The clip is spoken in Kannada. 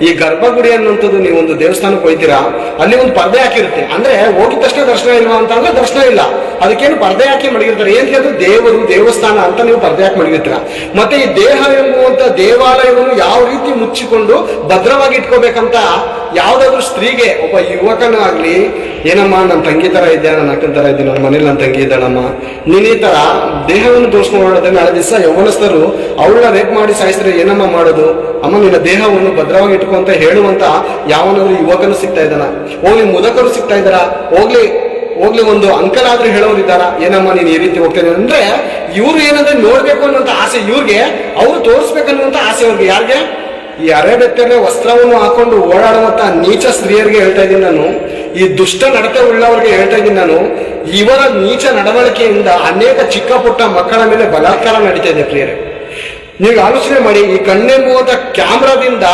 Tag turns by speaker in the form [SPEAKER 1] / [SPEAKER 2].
[SPEAKER 1] ಈ ಗರ್ಭಗುಡಿ ಅನ್ನುವಂಥದ್ದು ನೀವು ಒಂದು ದೇವಸ್ಥಾನಕ್ಕೆ ಹೋಗ್ತೀರಾ, ಅಲ್ಲಿ ಒಂದು ಪರ್ದೆ ಹಾಕಿರುತ್ತೆ. ಅಂದ್ರೆ ಹೋಗಿದ ತಕ್ಷಣ ದರ್ಶನ ಇಲ್ವಾ ಅಂತ ಅಂದ್ರೆ ದರ್ಶನ ಇಲ್ಲ. ಅದಕ್ಕೇನು ಪರ್ದೆ ಹಾಕಿ ಮಡಗಿರ್ತಾರೆ. ಏನ್ ಅದು ದೇವರು ದೇವಸ್ಥಾನ ಅಂತ ನೀವು ಪರ್ದೆ ಹಾಕಿ ಮಡಗಿರ್ತೀರ. ಮತ್ತೆ ಈ ದೇಹ ಎಂಬುವಂತ ದೇವಾಲಯವನ್ನು ಯಾವ ರೀತಿ ಮುಚ್ಚಿಕೊಂಡು ಭದ್ರವಾಗಿ ಇಟ್ಕೋಬೇಕಂತ ಯಾವ್ದಾದ್ರು ಸ್ತ್ರೀಗೆ, ಒಬ್ಬ ಯುವಕನಾಗ್ಲಿ, ಏನಮ್ಮ ನನ್ನ ತಂಗಿ ತರ ಇದ್ದೆ, ನನ್ನ ಅಕ್ಕನ ತರ ಇದ್ದೆ, ನನ್ನ ಮನೇಲಿ ನನ್ನ ತಂಗಿ ಇದ್ದಾಳಮ್ಮ, ನೀನ್ ಈ ತರ ದೇಹವನ್ನು ತೋರಿಸ್ಕೊಂಡ್ರೆ ನಾಳೆ ದಿವಸ ಯೌವನಸ್ಥರು ಅವಳನ್ನ ರೇಪ್ ಮಾಡಿ ಸಾಯಿಸಿದ್ರೆ ಏನಮ್ಮ ಮಾಡೋದು? ಅಮ್ಮ ನಿನ್ನ ದೇಹವನ್ನು ಭದ್ರವಾಗಿ ಇಟ್ಕೊಂತ ಹೇಳುವಂತ ಯಾವನಾದ್ರು ಯುವಕನು ಸಿಗ್ತಾ ಇದ್ದಾನ? ಹೋಗ್ಲಿ ಮುದಕರು ಸಿಗ್ತಾ ಇದ್ದಾರ? ಹೋಗ್ಲಿ ಒಂದು ಅಂಕಲ್ ಆದ್ರೂ ಹೇಳೋರಿದ್ದಾರ? ಏನಮ್ಮ ನೀನ್ ಈ ರೀತಿ ಹೋಗ್ತೇನೆ ಅಂದ್ರೆ ಇವ್ರು ಏನಂದ್ರೆ ನೋಡ್ಬೇಕು ಅನ್ನುವಂತ ಆಸೆ ಇವ್ರಿಗೆ, ಅವ್ರು ತೋರಿಸ್ಬೇಕನ್ನುವಂತ ಆಸೆ ಅವ್ರಿಗೆ. ಯಾರಿಗೆ? ಈ ಅರೆಬೆತ್ತಲೆ ವಸ್ತ್ರವನ್ನು ಹಾಕೊಂಡು ಓಡಾಡುವಂತ ನೀಚ ಸ್ತ್ರೀಯರಿಗೆ ಹೇಳ್ತಾ ಇದ್ದೀನಿ ನಾನು, ಈ ದುಷ್ಟ ನಡತೆ ಉಳ್ಳವರಿಗೆ ಹೇಳ್ತಾ ಇದ್ದೀನಿ ನಾನು. ಇವರ ನೀಚ ನಡವಳಿಕೆಯಿಂದ ಅನೇಕ ಚಿಕ್ಕ ಪುಟ್ಟ ಮಕ್ಕಳ ಮೇಲೆ ಬಲಾತ್ಕಾರ ನಡೀತಾ ಇದೆ ಪ್ರಿಯರೇ. ನೀವು ಆಲೋಚನೆ ಮಾಡಿ, ಈ ಕಣ್ಣೆಂಬುವಂತ ಕ್ಯಾಮ್ರಾದಿಂದ